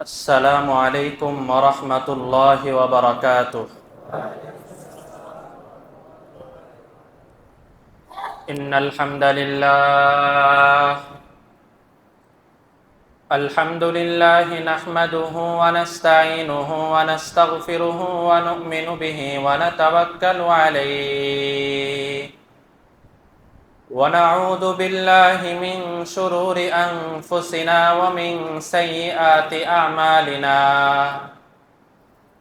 السلام عليكم ورحمة الله وبركاته. إن الحمد لله نحمده ونستعينه ونستغفره ونؤمن به ونتوكل عليه ونعوذ بالله من شرور أنفسنا ومن سيئات أعمالنا.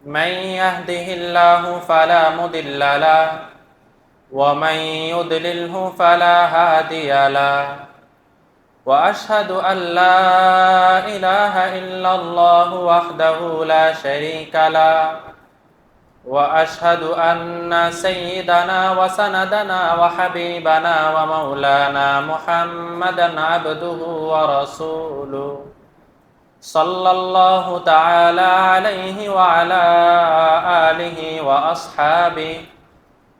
من يهده الله فلا مضل له ومن يضلله فلا هادي له وأشهد أن لا إله إلا الله وحده لا شريك له وأشهد أن سيدنا وسندنا وحبيبنا ومولانا محمدا عبده ورسوله صلى الله تعالى عليه وعلى آله وأصحابه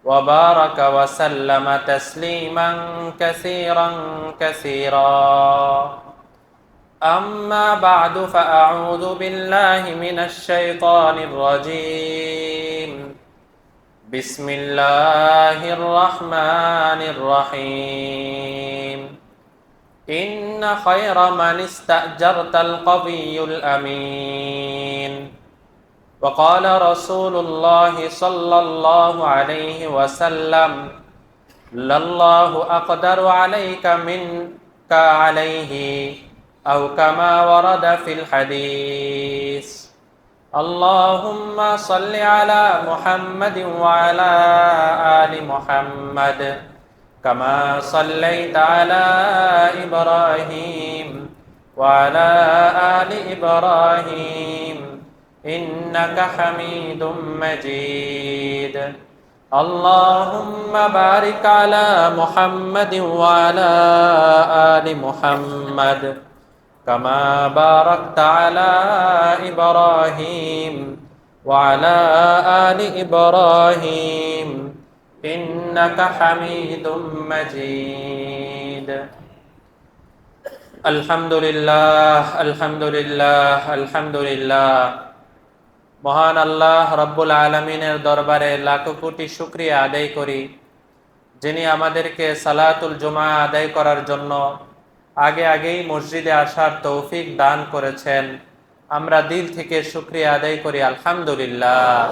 وبارك وسلم تسليما كثيرا كثيرا. أما بعد فأعوذ بالله من الشيطان الرجيم. بسم الله الرحمن الرحيم. إن خير من استأجرت القوي الأمين. وقال رسول الله صلى الله عليه وسلم: لله أقدر عليك منك عليه، أو كما ورد في الحديث. اللهم صل على محمد وعلى آل محمد كما صليت على إبراهيم وعلى آل إبراهيم إنك حميد مجيد. اللهم بارك على محمد وعلى آل محمد كما باركت على إبراهيم وعلى آل إبراهيم إنك حميد مجيد. الحمد لله الحمد لله الحمد لله. মহান আল্লাহ রব্বুল আলামিনের দরবারে লাখো কোটি শুকরিয়া আদায় করি, যিনি আমাদেরকে সালাতুল জুমা আদায় করার জন্য আগেই মসজিদে আসার তৌফিক দান করেছেন। আমরা দিল থেকে শুকরিয়া আদায় করি, আলহামদুলিল্লাহ।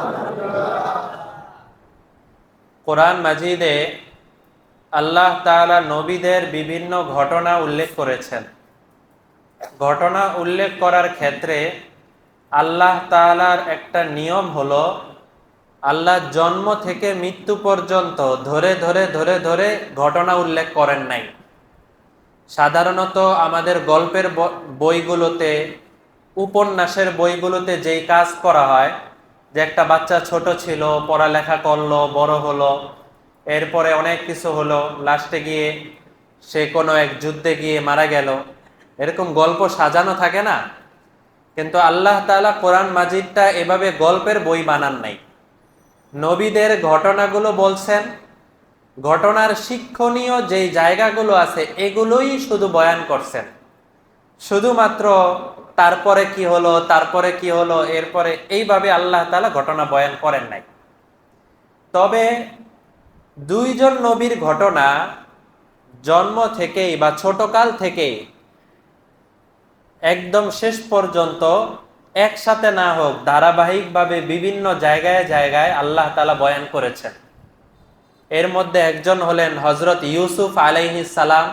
কোরআন মাজিদে আল্লাহ তাআলা নবীদের বিভিন্ন ঘটনা উল্লেখ করেছেন। ঘটনা উল্লেখ করার ক্ষেত্রে আল্লাহ তাআলার একটা নিয়ম হলো, আল্লাহ জন্ম থেকে মৃত্যু পর্যন্ত ধরে ধরে ধরে ধরে ঘটনা উল্লেখ করেন নাই। সাধারণত আমাদের গল্পের বইগুলোতে, উপন্যাসের বইগুলোতে যেই কাজ করা হয়, যে একটা বাচ্চা ছোট ছিল, পড়ালেখা করলো, বড় হলো, এরপরে অনেক কিছু হলো, লাস্টে গিয়ে সে কোনো এক যুদ্ধে গিয়ে মারা গেল, এরকম গল্প সাজানো থাকে না? কিন্তু আল্লাহ তাআলা কোরআন মাজিদটা এভাবে গল্পের বই বানান নাই। নবীদের ঘটনাগুলো বলছেন, ঘটনার শিক্ষণীয় যেই জায়গাগুলো আছে এগুলোই শুধু বয়ান করছেন। শুধুমাত্র তারপরে কি হলো, তারপরে কি হলো, এরপরে এইভাবে আল্লাহ তাআলা ঘটনা বয়ান করেন নাই। তবে দুইজন নবীর ঘটনা জন্ম থেকেই বা ছোটকাল থেকেই একদম শেষ পর্যন্ত একসাথে না হোক, ধারাবাহিকভাবে বিভিন্ন জায়গায় জায়গায় আল্লাহ তাআলা বয়ান করেছেন। এর মধ্যে একজন হলেন হযরত ইউসুফ আলাইহিস সালাম,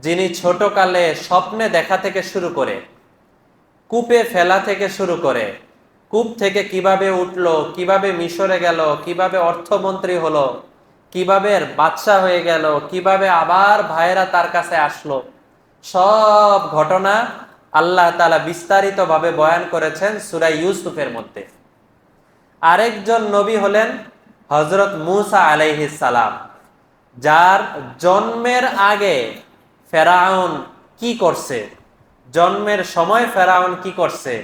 যিনি ছোটকালে স্বপ্নে দেখা থেকে শুরু করে, কূপে ফেলা থেকে শুরু করে, কূপ থেকে কিভাবে উঠলো, কিভাবে মিশরে গেল, কিভাবে অর্থমন্ত্রী হলো, কিভাবে বাদশা হয়ে গেল, কিভাবে আবার ভাইয়েরা তার কাছে আসলো, সব ঘটনা আল্লাহ তাআলা বিস্তারিতভাবে বয়ান করেছেন সূরা ইউসুফের মধ্যে। আরেকজন নবী হলেন হযরত মূসা আলাইহিস সালাম, যার জন্মের আগে ফেরাউন কি করছে, জন্মের সময় ফেরাউন কি করছে,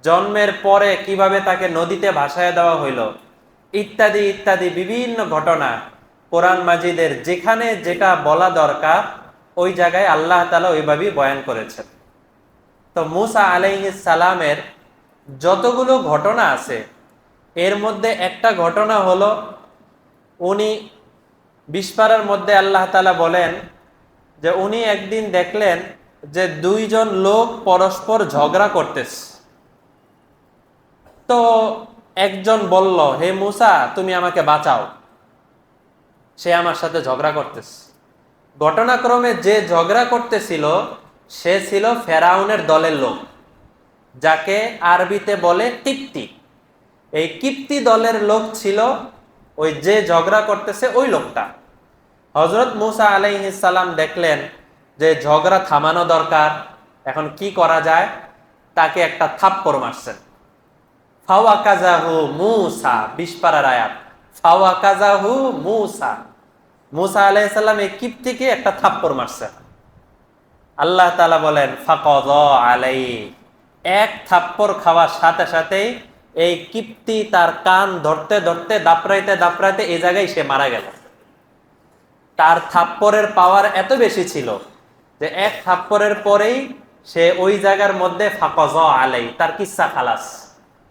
জন্মের পরে কিভাবে তাকে নদীতে ভাসায় দেওয়া হইল, ইত্যাদি ইত্যাদি বিভিন্ন ঘটনা কোরআন মাজিদের যেখানে যেটা বলা দরকার ওই জায়গায় আল্লাহ তাআলা ওইভাবেই বয়ান করেছেন। তো মুসা আলাইহিস সালামের যতগুলো ঘটনা আছে এর মধ্যে একটা ঘটনা হলো, উনি বিস্পারের মধ্যে আল্লাহ তাআলা বলেন যে উনি একদিন দেখলেন যে দুইজন লোক পরস্পর ঝগড়া করতেছে। তো একজন বলল, হে মুসা, তুমি আমাকে বাঁচাও, সে আমার সাথে ঝগড়া করতেছে। ঘটনাক্রমে যে ঝগড়া করতেছিল সে ছিল ফেরাউনের দলের লোক, যাকে আরবিতে বলে কিপ্তি। এই কিপ্তি দলের লোক ছিল ওই যে ঝগড়া করতেছে ওই লোকটা। হযরত মুসা আলাইহিস সালাম দেখলেন যে ঝগড়া থামানো দরকার, এখন কি করা যায়, তাকে একটা থাপ্পড় মারছেন। ফাওয়াকাযাহু মুসা, ২০ পারার আয়াত, ফাওয়াকাযাহু মুসা, মুসা আলাইহিস সালাম এই কিপ্তিকে একটা থাপ্পড় মারছেন। আল্লাহ তাআলা বলেন ফাকাযা আলাইহি, এক থাপ্পড় খাওয়ার সাথে সাথেই এই কিপ্তি তার কান ধরতে ধরতে দাপড়াইতে দাপড়াইতে এই জায়গায় সে মারা গেল। তার থাপ্পড়ের পাওয়ার এত বেশি ছিল যে এক থাপ্পড়ের পরেই সে ওই জায়গার মধ্যে ফাকাযা আলাইহি, তার কিচ্ছা খালাস,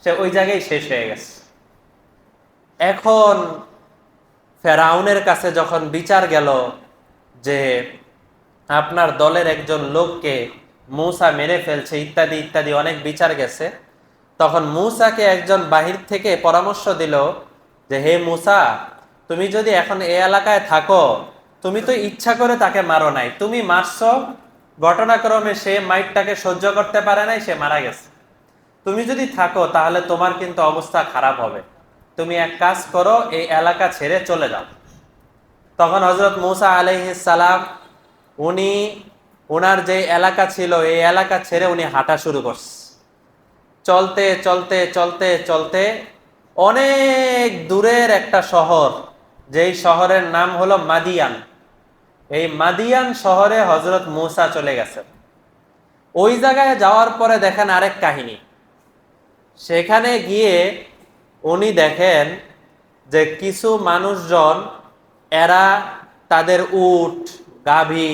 সে ওই জায়গায় শেষ হয়ে গেছে। এখন ফেরাউনের কাছে যখন বিচার গেল যে আপনার দলের একজন লোককে মূসা মেরে ফেলছে ইত্যাদি ইত্যাদি অনেক বিচার গেছে, তখন মূসাকে একজন বাহির থেকে পরামর্শ দিল যে হে মূসা, তুমি যদি এখন এই এলাকায় থাকো, তুমি তো ইচ্ছা করে তাকে মারো নাই, তুমি মারছো, ঘটনাক্রমে সে মাইটটাকে সহ্য করতে পারে নাই, সে মারা গেছে। তুমি যদি থাকো তাহলে তোমার কিন্তু অবস্থা খারাপ হবে, তুমি এক কাজ করো, এই এলাকা ছেড়ে চলে যাও। তখন হযরত মূসা আলাইহিস সালাম উনি ওনার যে এলাকা ছিল এই এলাকা ছেড়ে উনি হাঁটা শুরু করছে। চলতে চলতে চলতে চলতে অনেক দূরের একটা শহর, যেই শহরের নাম হলো মাদিয়ান, এই মাদিয়ান শহরে হযরত মূসা চলে গেছেন। ওই জায়গায় যাওয়ার পরে দেখেন আরেক কাহিনী। সেখানে গিয়ে উনি দেখেন যে কিছু মানুষজন, এরা তাদের উট, গাভী,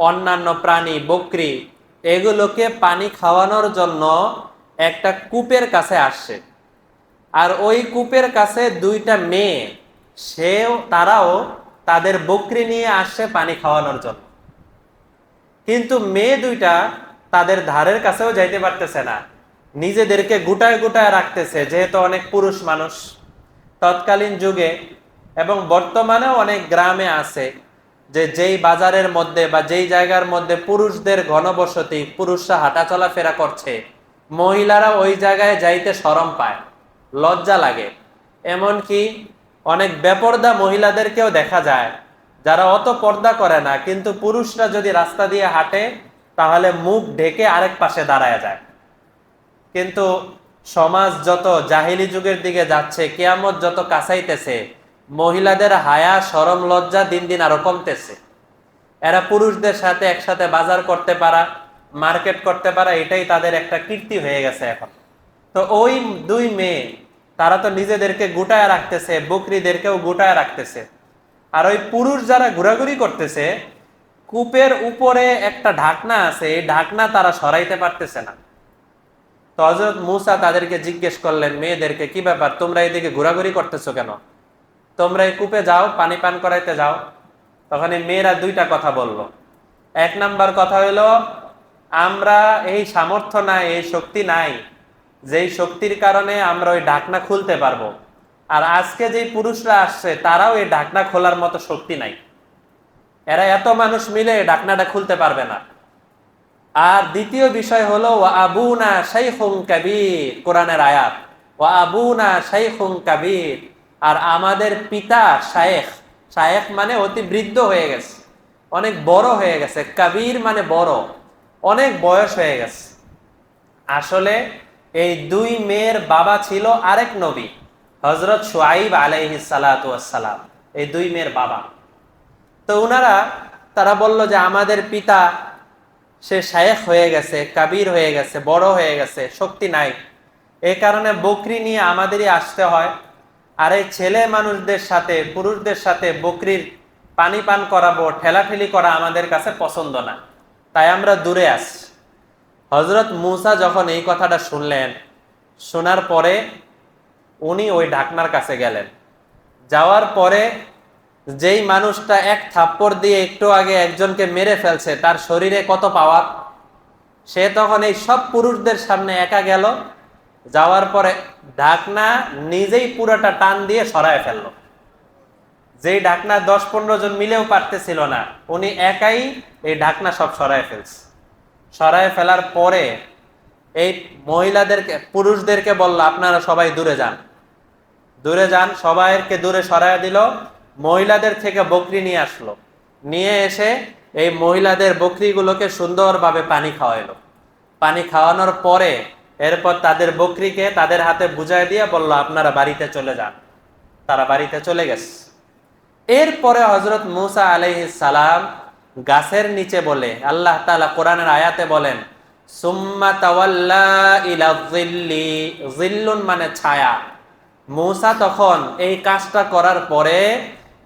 অন্যান্য প্রাণী, বকরি, এগুলোকে পানি খাওয়ানোর জন্য একটা কূপের কাছে আসছে। আর ওই কূপের কাছে দুইটা মেয়ে, তারাও তাদের বকরি নিয়ে আসছে পানি খাওয়ানোর জন্য। কিন্তু মেয়ে দুইটা তাদের ধারের কাছেও যাইতে পারতেছে না, নিজেদেরকে গুটায় গুটায় রাখতেছে, যেহেতু অনেক পুরুষ মানুষ। তৎকালীন যুগে এবং বর্তমানেও অনেক গ্রামে আছে যে যেই বাজারের মধ্যে বা যেই জায়গার মধ্যে পুরুষদের ঘনবসতি, পুরুষরা হাঁটা চলাফেরা করছে, মহিলারা ওই জায়গায় যাইতে শরম পায়, লজ্জা লাগে। এমনকি অনেক বেপর্দা মহিলাদেরকেও দেখা যায়, যারা অত পর্দা করে না, কিন্তু পুরুষরা যদি রাস্তা দিয়ে হাঁটে তাহলে মুখ ঢেকে আরেক পাশে দাঁড়ায় যায়। কিন্তু সমাজ যত জাহিলি যুগের দিকে যাচ্ছে, কিয়ামত যত কাছাইতেছে, মহিলাদের হায়া শরম লজ্জা দিন দিন আরো কমতেছে। এরা পুরুষদের সাথে একসাথে বাজার করতে পারা, মার্কেট করতে পারা, এটাই তাদের একটা কীর্তি হয়ে গেছে এখন। তো ওই দুই মেয়ে, তারা তো নিজেদেরকে গুটায় রাখতেছে, বকরিদেরকেও গুটায় রাখতেছে। আর ওই পুরুষ যারা ঘোরাঘুরি করতেছে, কূপের উপরে একটা ঢাকনা আছে, এই ঢাকনা তারা সরাইতে পারতেছে না। তো হযরত মূসা তাদেরকে জিজ্ঞেস করলেন, মেয়েদেরকে, কি ব্যাপার, তোমরা এদিকে ঘোরাঘুরি করতেছো কেন? তোমরা এই কূপে যাও, পানি পান করাইতে যাও। তখন এই মেয়েরা দুইটা কথা বলল। এক নাম্বার কথা হইল, আমরা এই সামর্থ্য নাই, এই শক্তি নাই, যেই শক্তির কারণে আমরা ওই ঢাকনা খুলতে পারবো। আর আজকে যেই পুরুষরা আসছে তারাও এই ঢাকনা খোলার মতো শক্তি নাই, এরা এত মানুষ মিলে এই ঢাকনাটা খুলতে পারবে না। আর দ্বিতীয় বিষয় হলো ওয়া আবুনা শাইখুন কাবীর, কোরআনের আয়াত, ওয়া আবুনা শাইখুন কাবীর, আর আমাদের পিতা শায়েখ, শায়েখ মানে অতি বৃদ্ধ হয়ে গেছে, অনেক বড় হয়ে গেছে, কাবীর মানে বড়, অনেক বয়স হয়ে গেছে। আসলে এই দুই মেয়ের বাবা ছিল আরেক নবী, হযরত শুআইব আলাইহিস সালাতু ওয়াস সালাম, এই দুই মেয়ের বাবা। তো তারা বলল যে আমাদের পিতা সে শায়েখ হয়ে গেছে, কাবীর হয়ে গেছে, বড় হয়ে গেছে, শক্তি নাই, এই কারণে বকরি নিয়ে আমাদেরই আসতে হয়। আর এই ছেলে মানুষদের সাথে, পুরুষদের সাথে বকরির পানি পান করাবো, ঠেলাঠেলি করা আমাদের কাছে পছন্দ না, তাই আমরা দূরে আসি। হযরত মূসা যখন এই কথাটা শুনলেন, শোনার পরে উনি ওই ঢাকনার কাছে গেলেন। যাওয়ার পরে যেই মানুষটা এক থাপ্পড় দিয়ে একটু আগে একজনকে মেরে ফেলছে, তার শরীরে কত পাওয়ার, সে তখন এই সব পুরুষদের সামনে একা গেল। যাওয়ার পরে ঢাকনা নিজেই পুরোটা টান দিয়ে সরায় ফেলল। যেই ঢাকনা 10-15 জন মিলেও পারতেছিল না, উনি একাই এই ঢাকনা সব সরায় ফেলছে। সরায় ফেলার পরে এই মহিলাদেরকে, পুরুষদেরকে বলল, আপনারা সবাই দূরে যান, দূরে যান। সবাইকে দূরে সরায় দিল। মহিলাদের থেকে বকরি নিয়ে আসলো, নিয়ে এসে এই মহিলাদের বকরিগুলোকে সুন্দরভাবে পানি খাওয়াইলো। পানি খাওয়ানোর পরে এরপর তাদের বকরিকে তাদের হাতে বুঝায় দিয়ে বলল, আপনারা বাড়িতে চলে যান। তারা বাড়িতে চলে গেছে। এরপরে হযরত মূসা আলাইহিস সালাম গাছের নিচে বলে, আল্লাহ তাআলা কোরআনের আয়াতে বলেন, সুম্মা তাওয়াল্লা ইলা যিল্লি, যিল্লুন মানে ছায়া। মূসা তখন এই কাজটা করার পরে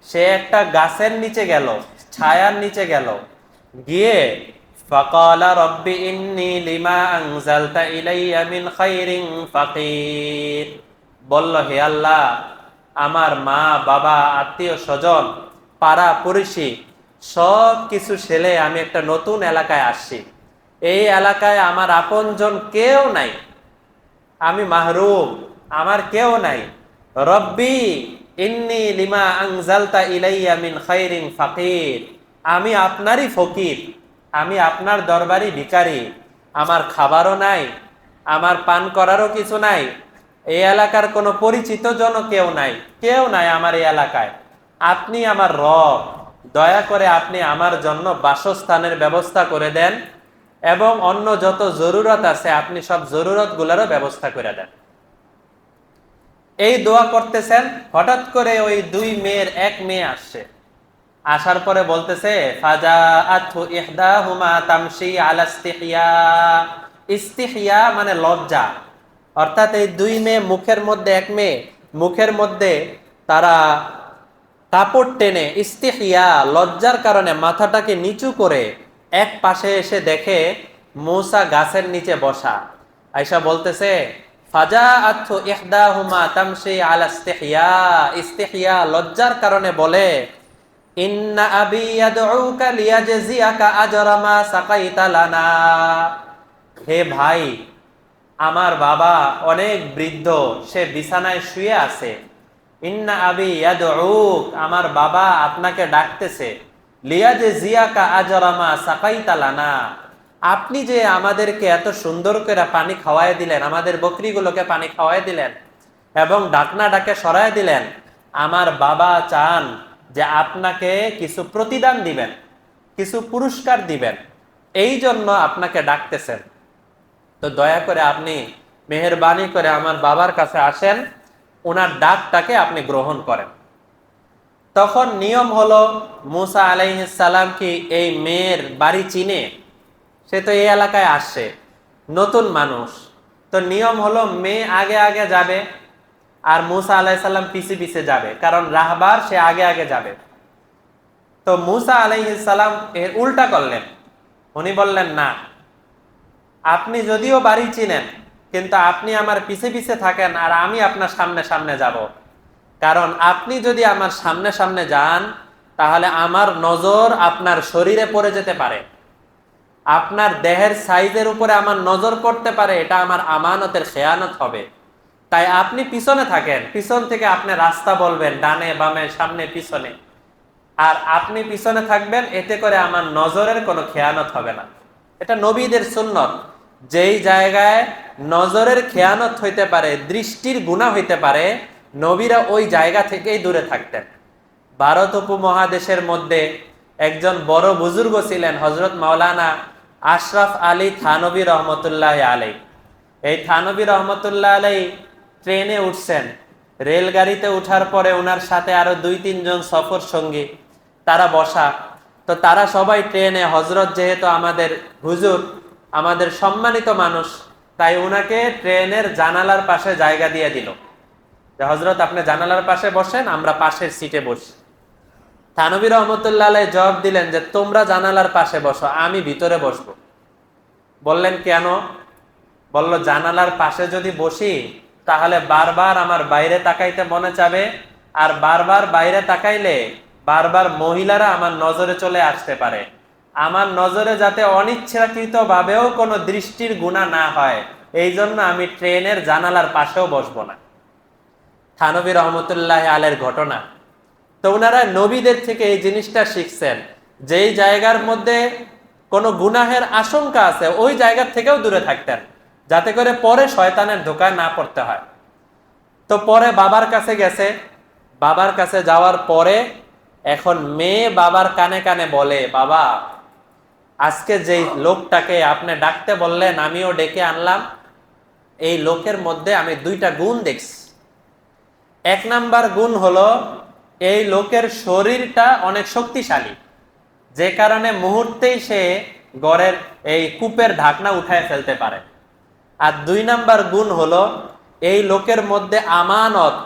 সে একটা গাছের নিচে গেল, ছায়ার নিচে গেল, গিয়ে ফাকালা রব্বি ইন্নী লিমা আনজালতা ইলাইয়া মিন খাইরিন ফাকির, বলল, হে আল্লাহ, আমার মা বাবা আত্মীয় স্বজন পাড়া পড়শি সব কিছু ছেলে আমি একটা নতুন এলাকায় আসছি। এই এলাকায় আমার আপনজন কেউ নাই, আমি মাহরুম, আমার কেউ নাই। রব্বি ইন্নী লিমা আনজালতা ইলাইয়া মিন খাইরিন ফাকির, আমি আপনারই ফকির, আমি আপনার দরবারি ভিখারি। আমার খাবারও নাই, আমার পান করারও কিছু নাই, এই এলাকার কোনো পরিচিত জন কেউ নাই, কেউ নাই আমার এই এলাকায়। আপনি আমার রব, দয়া করে আপনি আমার জন্য বাসস্থানের ব্যবস্থা করে দেন এবং অন্য যত জরুরত আছে আপনি সব জরুরত গুলারও ব্যবস্থা করে দেন। এই দোয়া করতেছেন, হঠাৎ করে ওই দুই মেয়ের এক মেয়ে আসছে। আসার পরে বলতেছে, ফাজাআতহু ইহদাহুমা তামশি আলা ইস্তিহইয়া। ইস্তিহইয়া মানে লজ্জা, অর্থাৎ এই দুই মেয়ে মুখের মধ্যে, এক মেয়ে মুখের মধ্যে তারা কাপড় টেনে, ইস্তিহইয়া লজ্জার কারণে মাথাটাকে নিচু করে এক পাশে এসে দেখে মূসা গাছের নিচে বসা। আয়েশা বলতেছে, ফাজাআতহু ইহদাহুমা তামশি আলা ইস্তিহইয়া, ইস্তিহইয়া লজ্জার কারণে বলে, ইন্না আবি ইয়াদউকা লিয়াজজিয়াকা আজরা মা সাকাইতা লানা, হে ভাই, আমার বাবা অনেক বৃদ্ধ, সে বিছানায় শুয়ে আছে। ইন্না আবি ইয়াদউক, আমার বাবা আপনাকে ডাকতেছে। লিয়াজজিয়াকা আজরা মা সাকাইতা লানা, আপনি যে আমাদেরকে এত সুন্দর করে পানি খাওয়ায় দিলেন, আমাদের বকরিগুলোকে পানি খাওয়ায় দিলেন এবং ডাকনা ডাকে সরায় দিলেন, আমার বাবা চান যে আপনাকে কিছু প্রতিদান দিবেন, কিছু পুরস্কার দিবেন, এই জন্য আপনাকে ডাকতেছেন। তো দয়া করে আপনি মেহেরবানি করে আমার বাবার কাছে আসেন, ওনার ডাকটাকে আপনি গ্রহণ করেন। তখন নিয়ম হলো, মূসা আলাইহিস সালাম কি এই মেয়ের বাড়ি চিনে? সে তো এই এলাকায় আসছে, নতুন মানুষ। তো নিয়ম হলো মেয়ে আগে আগে যাবে আর মূসা আলাইহিস সালাম পিছে পিছে যাবে, কারণ রাহবার সে আগে আগে যাবে। তো মূসা আলাইহিস সালাম এর উল্টা করলেন। উনি বললেন, না, আপনি যদিও বাড়ি চিনেন কিন্তু আপনি আমার পিছে পিছে থাকেন আর আমি আপনার সামনে সামনে যাব। কারণ আপনি যদি আমার সামনে সামনে যান তাহলে আমার নজর আপনার শরীরে পড়ে যেতে পারে, আপনার দেহের সাইজের উপরে আমার নজর পড়তে পারে, এটা আমার আমানতের খেয়ানত হবে। তাই আপনি পিছনে থাকেন, পিছন থেকে আপনি রাস্তা বলবেন, ডানে বামে সামনে পিছনে, আর আপনি পিছনে থাকবেন, এতে করে আমার নজরের কোনো খেয়ানত হবে না। এটা নবীদের সুন্নত। যেই জায়গায় নজরের খেয়ানত হইতে পারে, দৃষ্টির গুনাহ হইতে পারে, নবীরা ওই জায়গা থেকেই দূরে থাকতেন। ভারত উপমহাদেশের মধ্যে একজন বড় বুজুর্গ ছিলেন, হযরত মাওলানা আশরাফ আলী থানবী রহমতুল্লাহ আলাই। এই থানবী রহমতুল্লাহ আলাই ট্রেনে উঠছেন, রেলগাড়িতে উঠার পরে ওনার সাথে আরো 2-3 জন সফর সঙ্গী, তারা বসা। তো তারা সবাই ট্রেনে, হযরত যেহেতু আমাদের হুজুর, আমাদের সম্মানিত মানুষ, তাই উনাকে ট্রেনের জানালার পাশে জায়গা দিয়ে দিল যে হযরত আপনি জানালার পাশে বসেন, আমরা পাশের সিটে বসি। থানবী রহমতুল্লাহ আলাই জবাব দিলেন যে তোমরা জানালার পাশে বসো, আমি ভিতরে বসবো। বললেন কেন? বলল জানালার পাশে যদি বসি তাহলে বারবার আমার বাইরে তাকাইতে মনে যাবে, আর বারবার বাইরে তাকাইলে বারবার মহিলারা আমার নজরে চলে আসতে পারে। আমার নজরে যাতে অনিচ্ছাকৃত ভাবেও কোনো দৃষ্টির গুনাহ না হয়, এই জন্য আমি ট্রেনের জানালার পাশেও বসবো না। থানবী রহমতুল্লাহ আলের ঘটনা। তো ওনারা নবীদের থেকে এই জিনিসটা শিখছেন, যেই জায়গার মধ্যে কোনো গুনাহের আশঙ্কা আছে ওই জায়গা থেকেও দূরে থাকতেন, যাতে করে পরে শয়তানের ধোকায় না পড়তে হয়। তো পরে বাবার কাছে গেছে, বাবার কাছে যাওয়ার পরে এখন মেয়ে বাবার কানে কানে বলে, বাবা আজকে যেই লোকটাকে আপনি ডাকতে বললেন আমিও ডেকে আনলাম, এই লোকের মধ্যে আমি দুইটা গুণ দেখছি। এক নাম্বার গুণ হলো এই লোকের শরীরটা অনেক শক্তিশালী, যে কারণে মুহূর্তেই সে ঘরের এই কূপের ঢাকনা উঠায় ফেলতে পারে। আর দুই নাম্বার গুণ হলো এই লোকের মধ্যে আমানত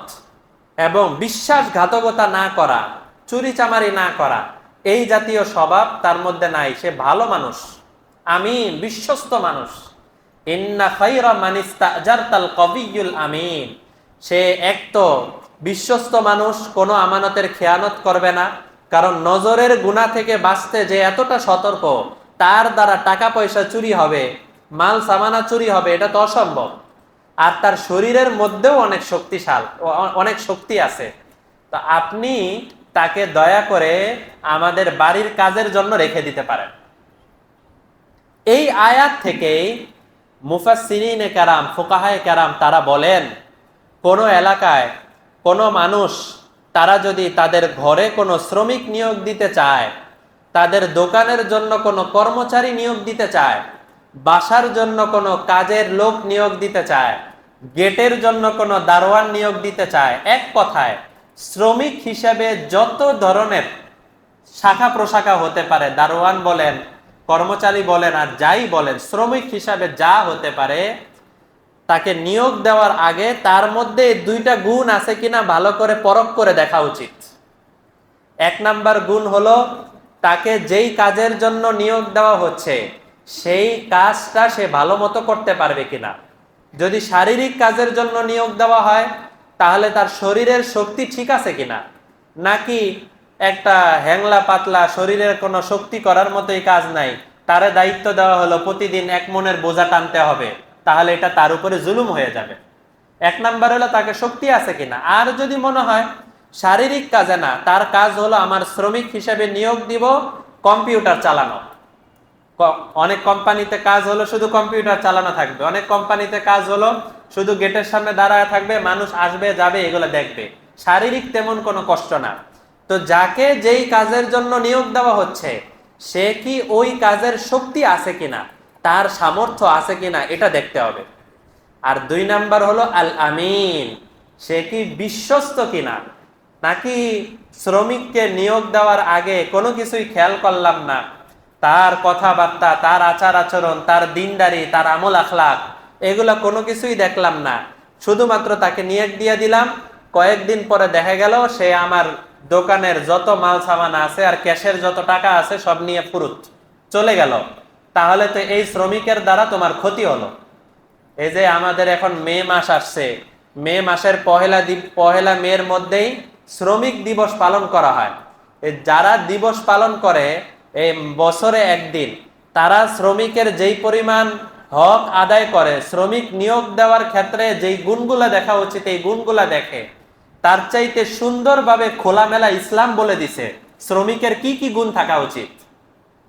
এবং বিশ্বাসঘাতকতা না করা, চুরিচামারি না করা, এই জাতীয় স্বভাব তার মধ্যে নাই। সে ভালো মানুষ, আমিন, বিশ্বস্ত মানুষ। ইন্না খায়রা মান ইস্তাজারতাল কবিয়্যুল আমিন। সে এক তো বিশ্বস্ত মানুষ, কোনো আমানতের খেয়ানত করবে না, কারণ নজরের গুনাহ থেকে বাঁচতে যে এতটা সতর্ক, তার দ্বারা টাকা পয়সা চুরি হবে, মাল সামানা চুরি হবে, এটা তো অসম্ভব। আর তার শরীরের মধ্যেও অনেক অনেক শক্তি আছে। তো আপনি তাকে দয়া করে আমাদের বাড়ির কাজের জন্য রেখে দিতে পারেন। এই আয়াত থেকেই মুফাসসিরিনে কেরাম, ফুকাহায়ে কেরাম তারা বলেন, কোনো এলাকায় কোনো মানুষ তারা যদি তাদের ঘরে কোনো শ্রমিক নিয়োগ দিতে চায়, তাদের দোকানের জন্য কোনো কর্মচারী নিয়োগ দিতে চায়, বাসার জন্য কোনো কাজের লোক নিয়োগ দিতে চায়, গেটের জন্য কোনো দারোয়ান নিয়োগ দিতে চায়, এক কথায় শ্রমিক হিসেবে যত ধরনের শাখা প্রশাখা হতে পারে, দারোয়ান বলেন, কর্মচারী বলেন, আর যাই বলেন, শ্রমিক হিসাবে যা হতে পারে, তাকে নিয়োগ দেওয়ার আগে তার মধ্যে দুইটা গুণ আছে কিনা ভালো করে পরখ করে দেখা উচিত। এক নাম্বার গুণ হলো তাকে যেই কাজের জন্য নিয়োগ দেওয়া হচ্ছে সেই কাজটা সে ভালো মতো করতে পারবে কিনা। যদি শারীরিক কাজের জন্য নিয়োগ দেওয়া হয় তাহলে তার শরীরের শক্তি ঠিক আছে কিনা, নাকি একটা হ্যাংলা পাতলা শরীরের কোনো শক্তি করার মতোই কাজ নাই, তারে দায়িত্ব দেওয়া হলো প্রতিদিন 1 মণের বোঝা টানতে হবে, তাহলে এটা তার উপরে জুলুম হয়ে যাবে। এক নাম্বার হলো তাকে শক্তি আছে কিনা। আর যদি মনে হয় শারীরিক কাজে না, তার কাজ হলো আমার শ্রমিক হিসেবে নিয়োগ দিব কম্পিউটার চালানো। অনেক কোম্পানিতে কাজ হলো শুধু কম্পিউটার চালানো থাকবে, অনেক কোম্পানিতে কাজ হলো শুধু গেটের সামনে দাঁড়ায় থাকবে, মানুষ আসবে যাবে এগুলো দেখবে, শারীরিক তেমন কোনো কষ্ট না। তো যাকে যেই কাজের জন্য নিয়োগ দেওয়া হচ্ছে সে কি ওই কাজের শক্তি আছে কিনা, তার সামর্থ্য আছে কিনা, এটা দেখতে হবে। আর দুই নাম্বার হলো আল আমিন, সে কি বিশ্বস্ত কিনা, নাকি শ্রমিককে নিয়োগ দেওয়ার আগে কোনো কিছুই খেয়াল করলাম না, তার কথাবার্তা, তার আচার আচরণ, তার দিনদারি, তার আমল আখলাক, এগুলো কোনো কিছুই দেখলাম না, শুধুমাত্র তাকে নিয়োগ দিয়ে দিলাম, কয়েকদিন পরে দেখা গেল সে আমার দোকানের যত মাল সামান আছে আর ক্যাশের যত টাকা আছে সব নিয়ে ফুরুত চলে গেল, তাহলে তো এই শ্রমিকের দ্বারা তোমার ক্ষতি হলো। এই যে আমাদের এখন মে মাস আসছে, মে মাসের পহেলা মের মধ্যেই শ্রমিক দিবস পালন করা হয়। যারা দিবস পালন করে এই বছরে একদিন, তারা শ্রমিকের যেই পরিমাণ হক আদায় করে, শ্রমিক নিয়োগ দেওয়ার ক্ষেত্রে যেই গুণগুলা দেখা উচিত এই গুণগুলা দেখে, তার চাইতে সুন্দরভাবে খোলামেলা ইসলাম বলে দিছে শ্রমিকের কি কি গুণ থাকা উচিত।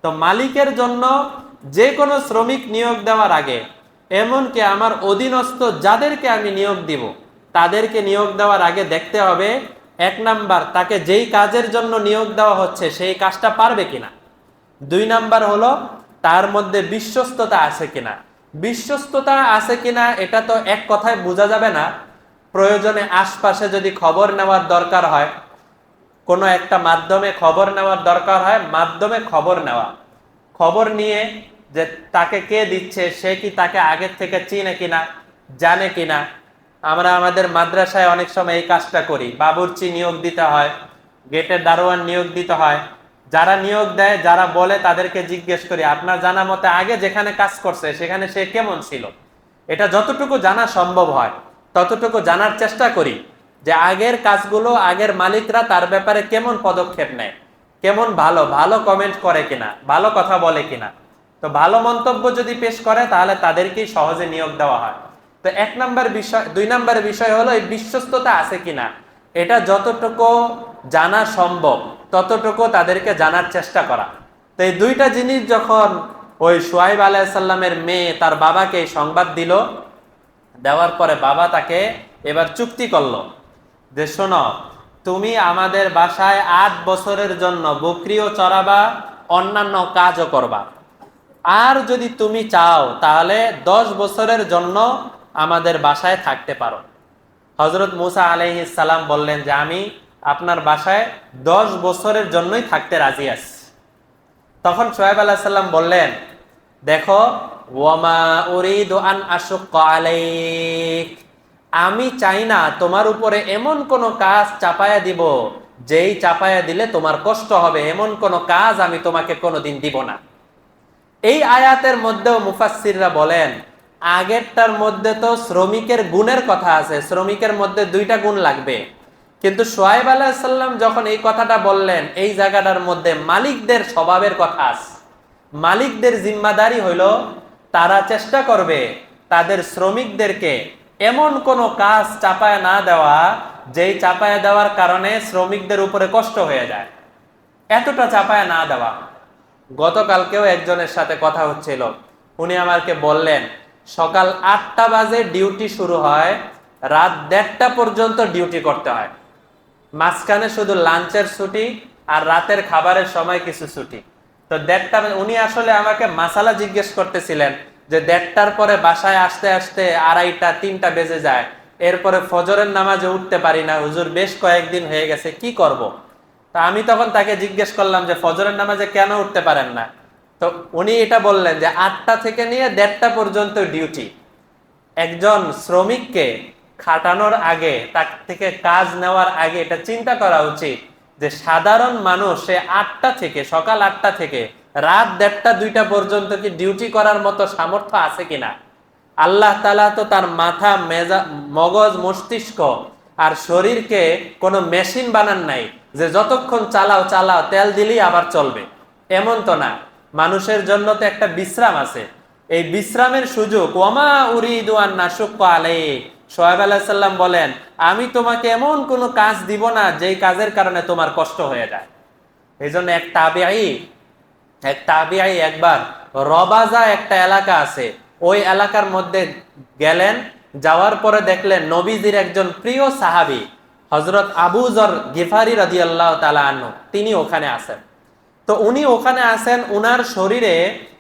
তো মালিকের জন্য যে কোনো শ্রমিক নিয়োগ দেওয়ার আগে, এমনকি আমার অধীনস্থ যাদেরকে আমি নিয়োগ দিব তাদেরকে নিয়োগ দেওয়ার আগে দেখতে হবে, এক নাম্বার তাকে যেই কাজের জন্য নিয়োগ দেওয়া হচ্ছে সেই কাজটা পারবে কিনা। দুই নাম্বার হলো তার মধ্যে বিশ্বস্ততা আছে কিনা। বিশ্বস্ততা আছে কিনা এটা তো এক কথায় বোঝা যাবে না, প্রয়োজনে আশপাশে যদি খবর নেওয়ার দরকার হয়, কোনো একটা মাধ্যমে খবর নেওয়ার দরকার হয়, মাধ্যমে খবর নেওয়া, খবর নিয়ে যে তাকে কে দিচ্ছে সে কি তাকে আগের থেকে চিনে কিনা, জানে কিনা। আমরা আমাদের মাদ্রাসায় অনেক সময় এই কাজটা করি, বাবুর্চি নিয়োগ দিতে হয়, গেটের দারোয়ান নিয়োগ দিতে হয়, যারা নিয়োগ দেয়, যারা বলে, তাদেরকে জিজ্ঞেস করি আপনার জানা মতে আগে যেখানে কাজ করছে সেখানে সে কেমন ছিল। এটা যতটুকু জানা সম্ভব হয় ততটুকু জানার চেষ্টা করি, যে আগের কাজগুলো, আগের মালিকরা তার ব্যাপারে কেমন পদক্ষেপ নেয়, কেমন ভালো ভালো কমেন্ট করে কিনা, ভালো কথা বলে কিনা। তো ভালো মন্তব্য যদি পেশ করে তাহলে তাদেরকেই সহজে নিয়োগ দেওয়া হয়। তো 1 নম্বর বিষয়, 2 নম্বর বিষয় হলো এই বিশ্বস্ততা আছে কিনা, এটা যতটুকু জানা সম্ভব ততটুকু তাদেরকে জানার চেষ্টা করা। তো এই 2টা জিনিস যখন ওই শুআয়ব আলাইহিস সালামের মেয়ে তার বাবাকে এই সংবাদ দিল, দেওয়ার পরে বাবা তাকে এবার চুক্তি করলো যে শোনো, তুমি আমাদের বাসায় 8 বছরের জন্য বকরিও চড়াবা, অন্যান্য কাজও করবা, আর যদি তুমি চাও তাহলে 10 বছরের জন্য আমাদের বাসায় থাকতে পারো। হযরত মূসা আলাইহিস সালাম বললেন যে আমি আপনার বাসায় 10 বছরের জন্যই থাকতে রাজি আছি। তখন শুআয়ব আলাইহিস সালাম বললেন, দেখো, ওয়ামা উরিদু আন আশুক্কা আলাইক, আমি চাই না তোমার উপরে এমন কোন কাজ চাপায়া দিব যেই চাপায়া দিলে তোমার কষ্ট হবে, এমন কোন কাজ আমি তোমাকে কোনোদিন দিব না। এই আয়াতের মধ্যেও মুফাসসিররা বলেন, আগেরটার মধ্যে তো শ্রমিকের গুণের কথা আছে, শ্রমিকের মধ্যে 2টা গুণ লাগবে, কিন্তু শুআয়ব আলাইহিস সালাম যখন এই কথাটা বললেন, এই জায়গাটার মধ্যে মালিকদের স্বভাবের কথা আছে। মালিকদের জিম্মাদারি হইল তারা চেষ্টা করবে তাদের শ্রমিকদেরকে এমন কোনো কাজ চাপায় না দেওয়া যেই চাপায় দেওয়ার কারণে শ্রমিকদের উপরে কষ্ট হয়ে যায়, এতটা চাপায় না দেওয়া। গতকালকেও একজনের সাথে কথা হচ্ছিল, উনি আমাকে বললেন সকাল 8টা বাজে ডিউটি শুরু হয়, রাত 1:30টা পর্যন্ত ডিউটি করতে হয়, মাঝখানে শুধু লাঞ্চের ছুটি আর রাতের খাবারের সময় কিছু ছুটি। তো 1:30টা, উনি আসলে আমাকে মাসালা জিজ্ঞেস করতেছিলেন যে 1:30টার পরে বাসায় আসতে আসতে 2:30টা 3টা বেজে যায়, এরপরে ফজরের নামাজে উঠতে পারি না হুজুর, বেশ কয়েকদিন হয়ে গেছে, কি করব। তা আমি তখন তাকে জিজ্ঞেস করলাম যে ফজরের নামাজে কেন উঠতে পারেন না। তো উনি এটা বললেন যে 8টা থেকে নিয়ে 1:30টা পর্যন্ত ডিউটি। একজন শ্রমিককে খাটানোর আগে, তার থেকে কাজ নেওয়ার আগে এটা চিন্তা করা উচিত যে সাধারণ মানুষ সে 8টা থেকে, সকাল 8টা থেকে রাত 1:30টা 2টা পর্যন্ত কি ডিউটি করার মতো সামর্থ্য আছে কিনা। আল্লাহ তাআলা তো তার মাথা, মগজ, মস্তিষ্ক আর শরীরকে কোনো মেশিন বানান নাই যে যতক্ষণ চালাও চালাও, তেল দিলেই আবার চলবে, এমন তো না। মানুষের জন্য তো একটা বিশ্রাম আছে, এই বিশ্রামের সুযোগ। ওয়ামা উরিদু আন আশুক্কা আলাইক, শুআয়ব আলাইহিস সালাম বলেন আমি তোমাকে এমন কোনো কাজ দিব না যেই কাজের কারণে তোমার কষ্ট হয়ে যায়। এই জন্য এক তাবিঈ একবার রবাজা একটা এলাকা আছে, ওই এলাকার মধ্যে গেলেন, যাওয়ার পরে দেখলেন নবীজির একজন প্রিয় সাহাবী হযরত আবু যর গিফারি রাদিয়াল্লাহু তাআলা আনহু, তিনি ওখানে আছেন। তো উনি ওখানে আছেন, উনার শরীরে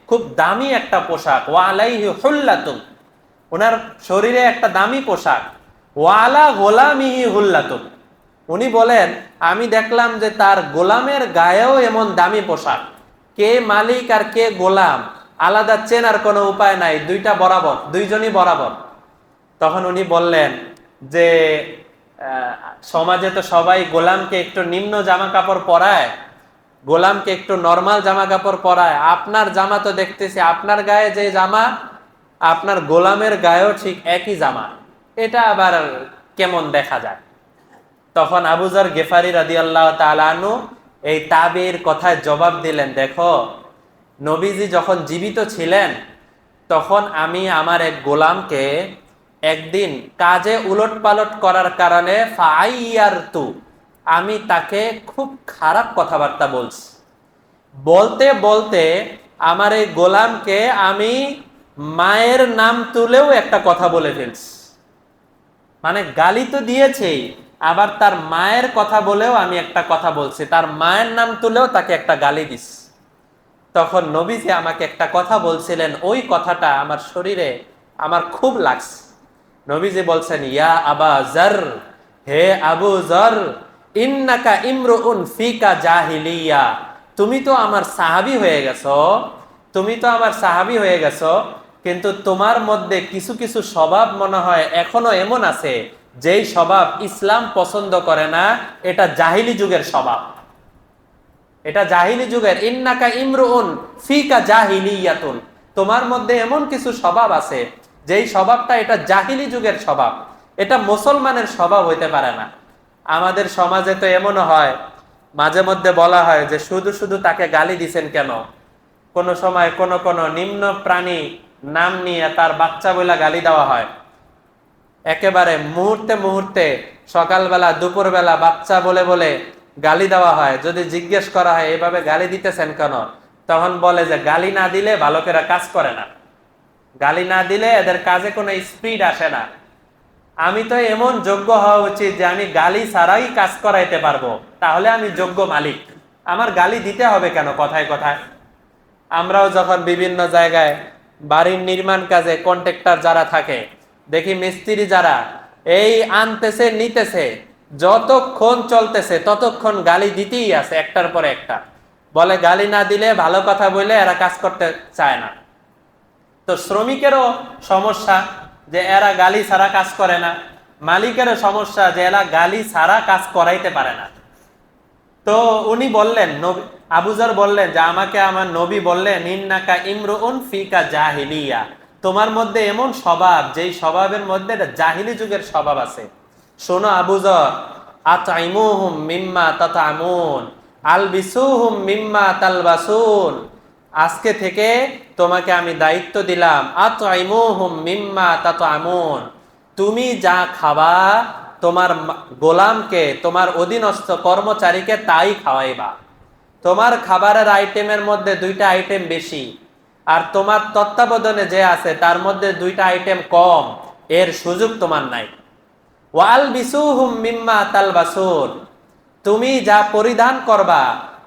খুব দামি একটা পোশাক, ওয়া আলাইহি হুল্লাতুন, উনার শরীরে একটা দামি পোশাক, ওয়া আলা গোলামিহি হুল্লাতুন। উনি বলেন আমি দেখলাম যে তার গোলামের গায়েও এমন দামি পোশাক, কে মালিক আর কে গোলাম আলাদা চেনার কোনো উপায় নাই, 2টা বরাবর, 2জনই বরাবর। তখন উনি বললেন যে সমাজে তো সবাই গোলামকে একটু নিম্ন জামা কাপড় পরায়, গোলামকে একটু নরমাল জামা কাপড় পরায়, আপনার জামা তো দেখতেছি, আপনার গায়ে যে জামা আপনার গোলামের গায়েও ঠিক একই জামা, এটা আবার কেমন দেখা যায়। তখন আবু যর গিফারি রাদিয়াল্লাহু তাআলা আনহু এই তাবিঈর কথায় জবাব দিলেন, দেখো, নবীজি যখন জীবিত ছিলেন তখন আমি আমার এক গোলামকে একদিন কাজে উলটপালট করার কারণে ফাআইয়ারতু, আমি তাকে খুব খারাপ কথাবার্তা বলছি, বলতে বলতে আমার এই গোলামকে আমি মায়ের নাম তুলেও একটা কথা বলে ফেলছি। মানে গালি তো দিয়েছেই, আবার তার মায়ের কথা বলেও আমি একটা কথা বলছি, তার মায়ের নাম তুলেও তাকে একটা গালি দিছি। তখন নবীজি আমাকে একটা কথা বলছিলেন, ওই কথাটা আমার শরীরে আমার খুব লাগছে। নবীজি বলছেন, ইয়া আবা যর, হে আবু যর, ইন্নাকা ইমরুউন ফিকা জাহিলিয়া, তুমি তো আমার সাহাবী হয়ে গেছো, তুমি তো আমার সাহাবী হয়ে গেছো, কিন্তু তোমার মধ্যে কিছু কিছু স্বভাব মনে হয় এখনো এমন আছে যেই স্বভাব ইসলাম পছন্দ করে না, এটা জাহিলি যুগের স্বভাব। এটা জাহিলি যুগের। ইন্নাকা ইমরুন ফিকা জাহিলিয়াতুন, তোমার মধ্যে এমন কিছু স্বভাব আছে যেই স্বভাবটা এটা জাহিলি যুগের স্বভাব, এটা মুসলমানের স্বভাব হইতে পারে না। আমাদের সমাজে তো এমনও হয়, মাঝে মধ্যে বলা হয় যে শুধু শুধু তাকে গালি দিছেন কেন। কোনো সময় কোনো নিম্ন প্রাণী নাম নিয়ে তার বাচ্চা বলে গালি দেওয়া হয়। একেবারে মুহূর্তে মুহূর্তে, সকালবেলা দুপুরবেলা বাচ্চা বলে বলে গালি দেওয়া হয়। যদি জিজ্ঞেস করা হয় এভাবে গালি দিতেছেন কেন, তখন বলে যে গালি না দিলে বালকেরা কাজ করে না, গালি না দিলে এদের কাজে কোনো স্পিড আসে না। আমি তো এমন যোগ্য হওয়া উচিত যে আমি গালি ছাড়াই কাজ করাইতে পারবো, তাহলে আমি যোগ্য মালিক, আমার গালি দিতে হবে কেন কথায় কথায়। আমরাও যখন বিভিন্ন জায়গায় বাড়ির নির্মাণ কাজে কন্ট্রাক্টর যারা থাকে দেখি, মিস্ত্রি যারা এই আনতেছে নিতেছে, যতক্ষণ চলতেছে ততক্ষণ গালি দিতেই আছে একটার পর একটা। বলে গালি না দিলে, ভালো কথা বলে এরা কাজ করতে চায় না। তো শ্রমিকেরও সমস্যা যে এরা গালি ছাড়া কাজ করে না, মালিকেরও সমস্যা যে এরা গালি ছাড়া কাজ করাইতে পারে না। তো উনি বললেন, আবু যর বললেন যে আমাকে আমার নবী বললেন, ইন্নাকা ইমরুন ফিকা জাহিলিয়া, তোমার মধ্যে এমন স্বভাব যেই স্বভাবের মধ্যে জাহিলি যুগের স্বভাব আছে। শোনো আবু যর, আতইমুহুম মিম্মা তাতামুন আলবিসুহুম মিম্মা তালবাসুন, আজকে থেকে তোমাকে আমি দায়িত্ব দিলাম, আতইমুহুম মিম্মা তাতামুন, তুমি যা খাবা তোমার গোলামকে, তোমার অধীনস্থ কর্মচারীকে তাই খাওয়াইবা। তোমার খাবারের আইটেমের মধ্যে 2টা আইটেম বেশি, আর তোমার তত্ত্বাবধানে যে আছে তার মধ্যে 2টা আইটেম কম, এর সুযোগ তোমার নাই। ওয়াল বিসুহুম মিম্মা তালবাসুন, তুমি যা পরিধান করবা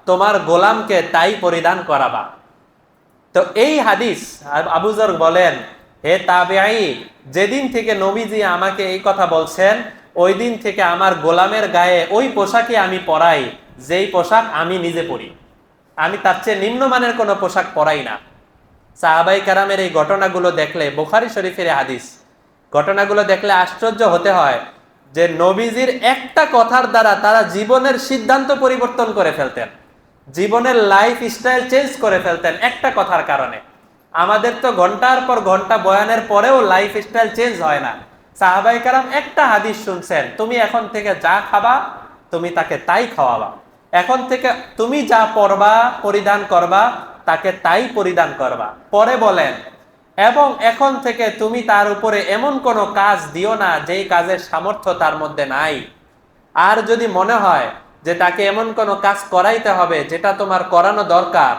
তোমার গোলামকে তাই পরিধান করাবা। তো এই হাদিস, আবু যর বলেন, হে তাবেঈ, যেদিন থেকে নবীজি আমাকে এই কথা বলছেন ওই দিন থেকে আমার গোলামের গায়ে ওই পোশাকই আমি পরাই যেই পোশাক আমি নিজে পরি। আমি তার চেয়ে নিম্নমানের কোনো পোশাক পরাই না। সাহাবাই কেরামের এই ঘটনাগুলো দেখলে, বুখারী শরীফের হাদিস, ঘটনাগুলো দেখলে আশ্চর্য হতে হয় যে নবীজির একটা কথার দ্বারা তারা জীবনের সিদ্ধান্ত পরিবর্তন করে ফেলতেন, জীবনের লাইফ স্টাইল চেঞ্জ করে ফেলতেন একটা কথার কারণে। আমাদের তো ঘন্টার পর ঘন্টা বয়ানের পরেও লাইফ স্টাইল চেঞ্জ হয় না। সাহাবাই কেরাম একটা হাদিস শুনছেন, তুমি এখন থেকে যা খাবা তুমি তাকে তাই খাওয়াবা, এখন থেকে তুমি যা পরবা পরিধান করবা তাকে তাই পরিধান করবা। পরে বলেন, এবং এখন থেকে তুমি তার উপরে এমন কোনো কাজ দিও না যেই কাজের সামর্থ্য তার মধ্যে নাই। আর যদি মনে হয় যে তাকে এমন কোনো কাজ করাইতে হবে যেটা তোমার করানো দরকার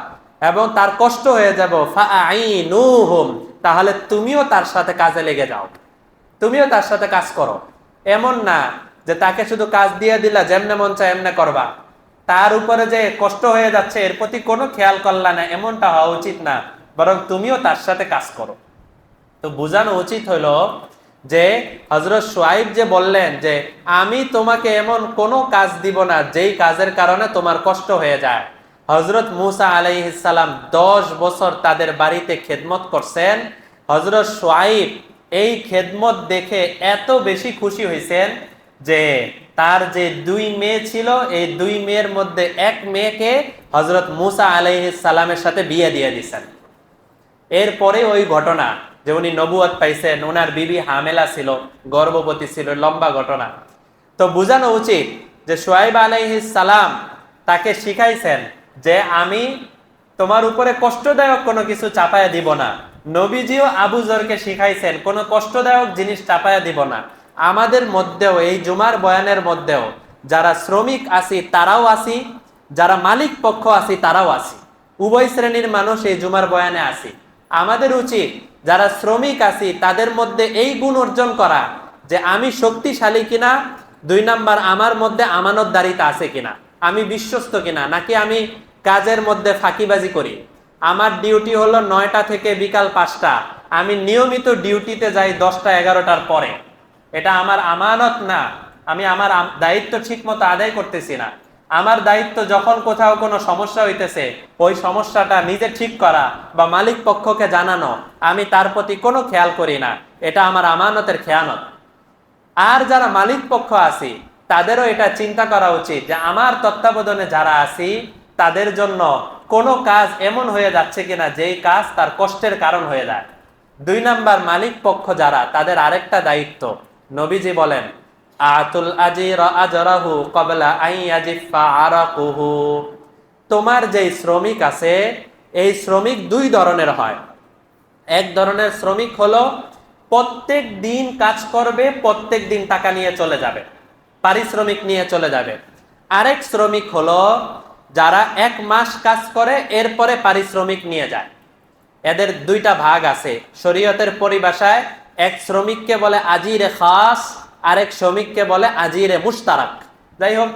এবং তার কষ্ট হয়ে যাব, ফাআইনুহুম, তাহলে তুমিও তার সাথে কাজে লেগে যাও, তুমিও তার সাথে কাজ করো। এমন না যে তাকে শুধু কাজ দিয়ে দিলা, যেমনে মন চায় এমনে করবা, তার উপরে যে কষ্ট হয়ে যাচ্ছে এর প্রতি কোনো খেয়াল করলা না, এমনটা হওয়া উচিত না, বরং তুমিও তার সাথে কাজ করো। তো বোঝানো উচিত হলো যে হযরত শুআইব যে বললেন যে আমি তোমাকে এমন কোনো কাজ দিব না যেই কাজের কারণে তোমার কষ্ট হয়ে যায়। হযরত মূসা আলাইহিস সালাম 10 বছর তাদের বাড়িতে খেদমত করছেন। হযরত শুআইব এই খেদমত দেখে এত বেশি খুশি হয়েছেন যে তার যে 2 মেয়ে ছিল, এই 2 মেয়ের মধ্যে এক মেয়েকে হযরত মূসা আলাইহিস সালামের সাথে বিয়ে দিয়ে দিয়েছেন। এরপরে ওই ঘটনা যে উনি নবুয়ত পাইছেন, ওনার বিবি হামেলা ছিল, গর্ভবতী ছিল, লম্বা ঘটনা। তো বোঝানো উচিত যে শুআইব আলাইহিস সালাম তাকে শিখাইছেন যে আমি তোমার উপরে কষ্টদায়ক কোনো কিছু চাপায়া দিব না। নবীজিও আবু যরকে শিখাইছেন কোনো কষ্টদায়ক জিনিস চাপায়া দিব না। আমাদের মধ্যেও এই জুমার বয়ানের মধ্যেও যারা শ্রমিক আছি তারাও আছি, যারা মালিক পক্ষ আছি তারাও আছি, উভয় শ্রেণীর মানুষ এই জুমার বয়ানে আছি। আমাদের উচিত যারা শ্রমিক আছি তাদের মধ্যে এই গুণ অর্জন করা যে আমি শক্তিশালী কিনা, 2 নাম্বার আমার মধ্যে আমানতদারিতা আছে কিনা, আমি বিশ্বস্ত কিনা, নাকি আমি কাজের মধ্যে ফাঁকিবাজি করি। আমার ডিউটি হলো 9টা থেকে বিকাল 5টা, আমি নিয়মিত ডিউটিতে যাই 10টা 11টার পরে, এটা আমার আমানত না, আমি আমার দায়িত্ব ঠিক মতো আদায় করতেছি না। আমার দায়িত্ব যখন কোথাও কোনো সমস্যা হইতেছে ওই সমস্যাটা নিজে ঠিক করা বা মালিক পক্ষকে জানানো, আমি তার প্রতি কোনো খেয়াল করি না, এটা আমার আমানতের খেয়ানত। আর যারা মালিক পক্ষ আছি তাদেরও এটা চিন্তা করা উচিত যে আমার তত্ত্বাবধানে যারা আছি তাদের জন্য কোনো কাজ এমন হয়ে যাচ্ছে কিনা যেই কাজ তার কষ্টের কারণ হয়ে যায়। 2 নাম্বার, মালিক পক্ষ যারা, তাদের আরেকটা দায়িত্ব, নবীজি বলেন আতুল আজির আজরাহু ক্বাবলা আন ইয়াজিফা আরাকুহু। তোমার যেই শ্রমিক আছে, এই শ্রমিক 2 ধরনের হয়। এক ধরনের শ্রমিক হলো প্রত্যেক দিন কাজ করবে, প্রত্যেক দিন টাকা নিয়ে চলে যাবে, পারিশ্রমিক নিয়ে চলে যাবে। আরেক শ্রমিক হলো যারা 1 মাস কাজ করে এরপরে পারিশ্রমিক নিয়ে যায়। এদের 2টা ভাগ আছে। শরীয়তের পরিভাষায় এক শ্রমিককে বলে আজিরে খাস, আরেক শ্রমিককে বলে আজিরে মুশতারাক। যাই হোক,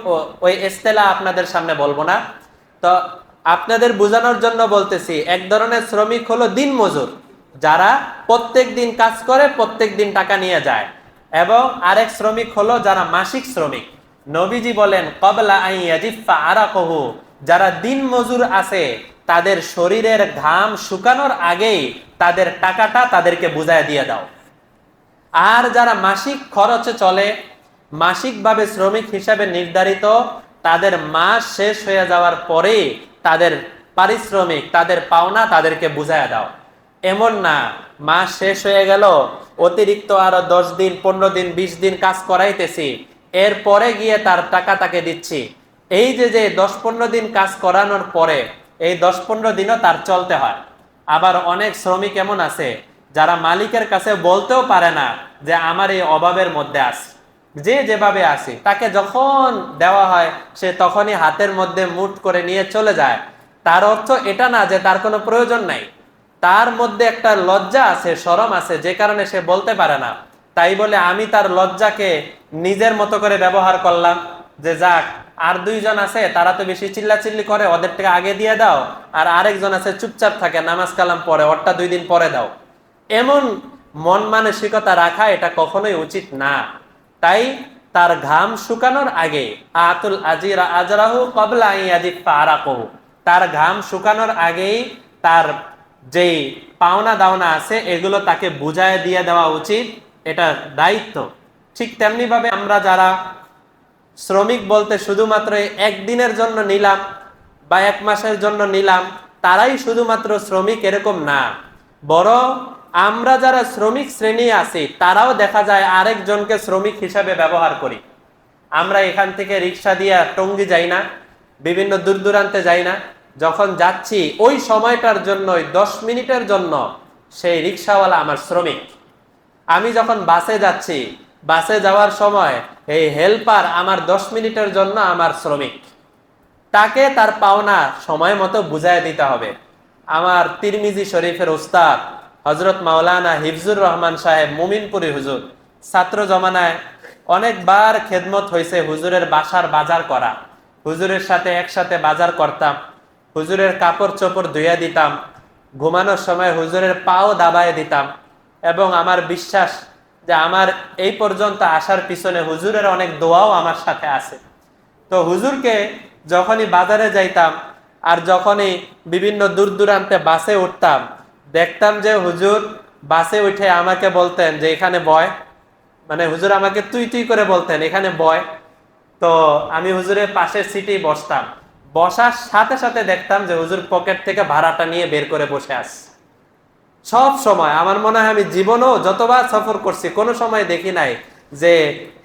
ওই ইস্তেলাহ আপনাদের সামনে বলবো না। তো আপনাদের বোঝানোর জন্য বলতেছি, এক ধরনের শ্রমিক হলো দিন মজুর, যারা প্রত্যেক দিন কাজ করে, প্রত্যেক দিন টাকা নিয়ে যায়। এবং আরেক শ্রমিক হলো যারা মাসিক শ্রমিক। নবীজি বলেন ক্বাবলা আন ইয়াজিফা আরাকুহু, যারা দিন মজুর আছে তাদের শরীরের ঘাম শুকানোর আগেই তাদের টাকাটা তাদেরকে বুঝায় দিয়ে দাও। আর যারা মাসিক খরচে চলে, মাসিকভাবে শ্রমিক হিসাবে নির্ধারিত, তাদের মাস শেষ হয়ে যাওয়ার পরে তাদের পারিশ্রমিক, তাদের পাওনা তাদেরকে বুঝায় দাও। এমন না মাস শেষ হয়ে গেল, অতিরিক্ত আরো 10 দিন 15 দিন 20 দিন কাজ করাইতেছি, এরপরে গিয়ে তার টাকা তাকে দিচ্ছি। এই যে 10-15 দিন কাজ করানোর পরে এই 10-15 দিনও তার চলতে হয়। আবার অনেক শ্রমিক এমন আছে যারা মালিকের কাছে বলতেও পারে না যে আমার এই অভাবের মধ্যে আছে, যে যেভাবে আছে তাকে যখন দেওয়া হয় সে তখনই হাতের মধ্যে মুঠ করে নিয়ে চলে যায়। তার অর্থ এটা না যে তার কোনো প্রয়োজন নাই, তার মধ্যে একটা লজ্জা আছে, শরম আছে, যে কারণে সে বলতে পারে না। তাই বলে আমি তার লজ্জাকে নিজের মতো করে ব্যবহার করলাম, যে যাক আর 2 জন আছে তারা তো বেশি চিল্লাচিল্লি করে, ওদের থেকে আগে দিয়ে দাও, আর আরেকজন আছে চুপচাপ থাকে, নামাজ কালাম পড়ে, ওরটা 2 দিন পরে দাও। এমন মন মানসিকতা রাখা এটা কখনোই উচিত না। তাই তার ঘাম শুকানোর আগে আতুল আজিরা আজরাহু ক্বাবলা আন ইয়াজিফা আরাকুহু, তার ঘাম শুকানোর আগেই তার যেই পাওনা দাওনা আছে এগুলো তাকে বুঝায় দিয়ে দেওয়া উচিত, এটা দায়িত্ব। ঠিক তেমনি ভাবে আমরা যারা শ্রমিক বলতে শুধুমাত্র 1 দিনের জন্য নিলাম বা 1 মাসের জন্য নিলাম, তারাই শুধুমাত্র শ্রমিক এরকম না, বরং আমরা যারা শ্রমিক শ্রেণী আছি তারাও দেখা যায় আরেকজনকে শ্রমিক হিসাবে ব্যবহার করি। আমরা এখান থেকে রিক্সা দিয়ে টঙ্গী যাই না, বিভিন্ন দূর দূরান্তে যাই না, যখন যাচ্ছি ওই সময়টার জন্য 10 মিনিটের জন্য সেই রিক্সাওয়ালা আমার শ্রমিক। আমি যখন বাসে যাচ্ছি, বাসে যাওয়ার সময় এই হেল্পার আমার 10 মিনিটের জন্য আমার শ্রমিক। তাকে তার পাওনা সময় মতো বুঝায় দিতে হবে। আমার তিরমিজি শরীফের উস্তাদ হযরত মাওলানা হিফজুর রহমান সাহেব মুমিনপুরি হুজুর, ছাত্র জমানায় অনেকবার খেদমত হয়েছে হুজুরের বাসার বাজার করা। হুজুরের সাথে একসাথে বাজার করতাম, হুজুরের কাপড় চোপড় ধুইয়া দিতাম, ঘুমানোর সময় হুজুরের পাও দাবায় দিতাম। এবং আমার বিশ্বাস যে আমার এই পর্যন্ত আসার পিছনে হুজুরের অনেক দোয়াও আমার সাথে আছে। তো হুজুরকে যখনই বাজারে যাইতাম আর যখনই বিভিন্ন দূর দূরান্তে বাসে উঠতাম, দেখতাম যে হুজুর বাসে উঠে আমাকে বলতেন যে এখানে বয়, মানে হুজুর আমাকে তুই তুই করে বলতেন এখানে বয়। তো আমি হুজুরের পাশের সিটেই বসতাম, বসার সাথে সাথে দেখতাম যে হুজুর পকেট থেকে ভাড়াটা নিয়ে বের করে বসে আছে। সব সময় আমার মনে হয় আমি জীবনেও যতবার সফর করছি কোনো সময় দেখি নাই যে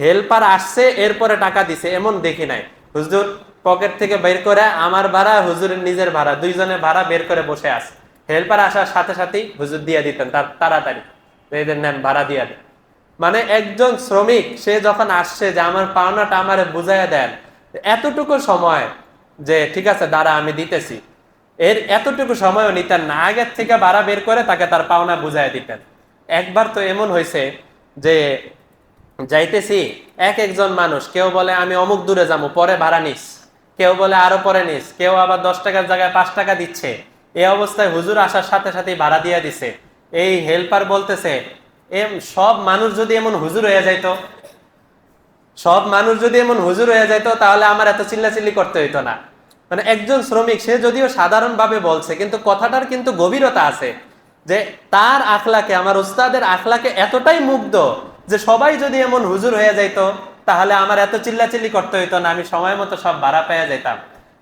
হেল্পার আসছে এরপরে টাকা দিছে, এমন দেখি নাই। হুজুর পকেট থেকে বের করে আমার ভাড়া, হুজুরের নিজের ভাড়া, 2 জনের ভাড়া বের করে বসে আছে। হেল্পার আসার সাথে সাথেই হুজুর দিয়ে দিতেন তার তাড়াতাড়ি, এদের নেন ভাড়া দিয়ে দেন। মানে একজন শ্রমিক সে যখন আসছে যে আমার পাওনাটা আমারে বুঝাইয়া দেন, এতটুকু সময় যে ঠিক আছে দাঁড়া আমি দিতেছি, এর এতটুকু সময়ও নিতেন না, আগের থেকে ভাড়া বের করে তাকে তার পাওনা বুঝাই দিতেন। একবার তো এমন হয়েছে যে যাইতেছি, একজন মানুষ, কেউ বলে আমি অমুক দূরে যাবো পরে ভাড়া নিস, কেউ বলে আরো পরে নিস, কেউ আবার 10 টাকার জায়গায় 5 টাকা দিচ্ছে। এই অবস্থায় হুজুর আসার সাথে সাথে ভাড়া দিয়ে দিছে। এই হেল্পার বলতেছে সব মানুষ যদি এমন হুজুর হয়ে যাইতো, সব মানুষ যদি এমন হুজুর হয়ে যাইতো তাহলে আমার এত চিল্লাচিল্লি করতে হইতো না। মানে একজন শ্রমিক সে যদিও সাধারণভাবে বলছে, কিন্তু কথাটার কিন্তু গভীরতা আছে, যে তার আখলাকে, আমার উস্তাদের আখলাকে এতটাই মুগ্ধ যে সবাই যদি এমন হুজুর হয়ে যাইতো তাহলে আমার এত চিল্লাচিল্লি করতে হইতো না, আমি সময় মতো সব ভাড়া পেয়ে যেতাম।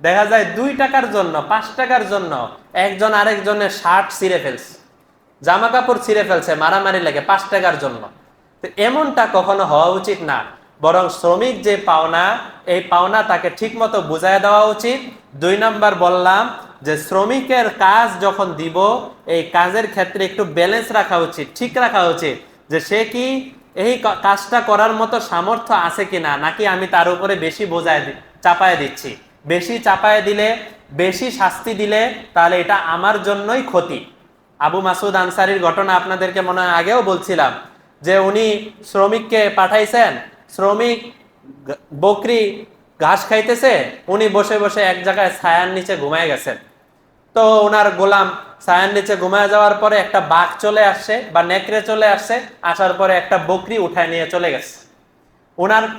দেখা যায় 2 টাকার জন্য 5 টাকার জন্য একজন আরেকজনের শার্ট ছিঁড়ে ফেলছে, জামা কাপড় ছিঁড়ে ফেলছে, মারামারি লাগে 5 টাকার জন্য। তো এমনটা কখনো হওয়া উচিত না, বরং শ্রমিক যে পাওনা, এই পাওনা তাকে ঠিক মতো বুঝায় দেওয়া উচিত। 2 নাম্বার বললাম যে শ্রমিকের কাজ যখন দিব, এই কাজের ক্ষেত্রে একটু ব্যালেন্স রাখা উচিত, ঠিক রাখা উচিত যে সে কি এই কাজটা করার মতো সামর্থ্য আছে কিনা, নাকি আমি তার উপরে বেশি চাপায় দিচ্ছি। বেশি চাপায় দিলে, বেশি শাস্তি দিলে তাহলে এটা আমার জন্যই ক্ষতি। আবু মাসুদ আনসারীর ঘটনা আপনাদেরকে মনে হয় আগেও বলছিলাম, যে উনি শ্রমিককে পাঠাইছেন, শ্রমিক বকরি ঘাস খাইতেছে, উনি বসে বসে এক জায়গায় ছায়ার নিচে ঘুমায় গেছেন। তো ওনার গোলাম ছায়ার নিচে ঘুমায় যাওয়ার পরে একটা বাঘ চলে আসছে বা নেকড়ে চলে আসছে, আসার পরে একটা বকরি উঠায় নিয়ে চলে গেছে।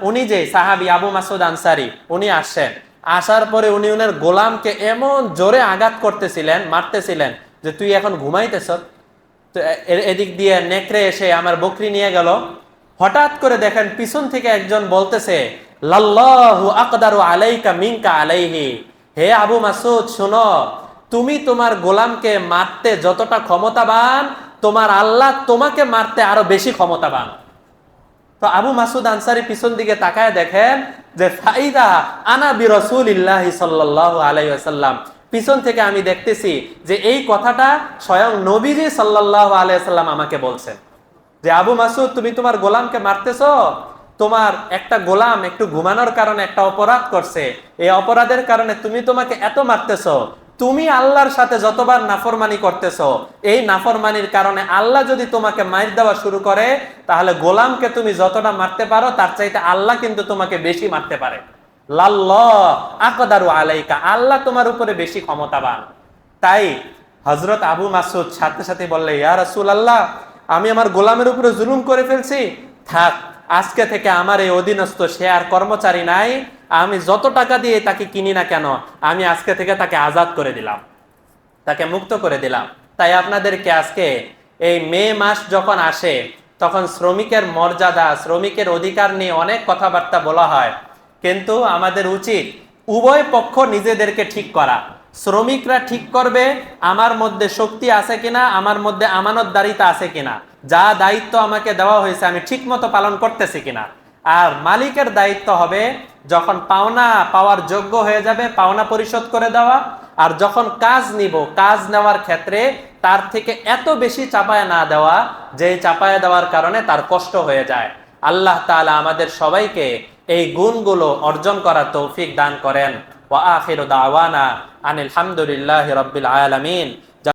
উনি যে সাহাবী আবু মাসুদ আনসারী, উনি আসছেন, আসার পরে উনি ওনার গোলামকে এমন জোরে আঘাত করতেছিলেন, মারতেছিলেন যে তুই এখন ঘুমাইতেছ। তো এদিক দিয়ে নেকড়ে এসে আমার বকরি নিয়ে গেল। হঠাৎ করে দেখেন পিছন থেকে একজন বলতেছে, লাল্লাহু আকদারু আলাইকা মিনকা আলাইহি, হে আবু মাসুদ শোনো, তুমি তোমার গোলামকে মারতে যতটা ক্ষমতাবান, তোমার আল্লাহ তোমাকে মারতে আরো বেশি ক্ষমতাবান। তো আবু মাসুদ আনসারী পিছন দিকে তাকায় দেখেন যে ফাইদা আনা বিরাসূলিল্লাহি সাল্লাল্লাহু আলাইহি ওয়াসাল্লাম, পিছন থেকে আমি দেখতেছি যে এই কথাটা স্বয়ং নবীজি সাল্লাল্লাহু আলাইহি ওয়াসাল্লাম আমাকে বলছেন, যে আবু মাসুদ তুমি তোমার গোলামকে মারতেছো, তোমার একটা গোলাম একটু ঘুমানোর কারণে একটা অপরাধ করছে, এই অপরাধের কারণে তুমি তোমাকে এত মারতেছো। তুমি আল্লাহর সাথে যতবার নাফরমানি করতেছো, এই নাফরমানির কারণে আল্লাহ যদি তোমাকে মার দেওয়া শুরু করে, তাহলে গোলামকে তুমি যতটা মারতে পারো তার চাইতে আল্লাহ কিন্তু তোমাকে বেশি মারতে পারে। লাল্লাহ আকদারু আলাইকা, আল্লাহ তোমার উপরে বেশি ক্ষমতাবান। তাই হযরত আবু মাসুদ সাথে সাথে বললে, ইয়া রাসূলুল্লাহ, আমি আমার গোলামের উপরে জুলুম করে ফেলছি, থাক আজকে থেকে আমার এই অধীনস্থ সে আর কর্মচারী নাই, আমি যত টাকা দিয়ে তাকে কিনি না কেন, আমি আজকে থেকে তাকে আজাদ করে দিলাম, তাকে মুক্ত করে দিলাম। তাই আপনাদেরকে আজকে এই মে মাস যখন আসে, তখন শ্রমিকের মর্যাদা, শ্রমিকের অধিকার নিয়ে অনেক কথাবার্তা বলা হয়, কিন্তু আমাদের উচিত উভয় পক্ষ নিজেদেরকে ঠিক করা। শ্রমিকরা ঠিক করবে আমার মধ্যে শক্তি আছে কিনা, আমার মধ্যে আমানতদারিতা আছে কিনা, যা দায়িত্ব আমাকে দেওয়া হয়েছে আমি ঠিক মতো পালন করতেছি কিনা। আর মালিকের দায়িত্ব হবে যখন পাওনা পাওয়ার যোগ্য হয়ে যাবে পাওনা পরিশোধ করে দেওয়া, আর যখন কাজ নিব, কাজ নেওয়ার ক্ষেত্রে তার থেকে এত বেশি চাপায় না দেওয়া, যে চাপায় দেওয়ার কারণে তার কষ্ট হয়ে যায়। আল্লাহ তাআলা আমাদের সবাইকে এই গুণগুলো অর্জন করার তৌফিক দান করেন। ওয়া আখিরু দাওয়ানা আনিল হামদুলিল্লাহি রাব্বিল আলামিন।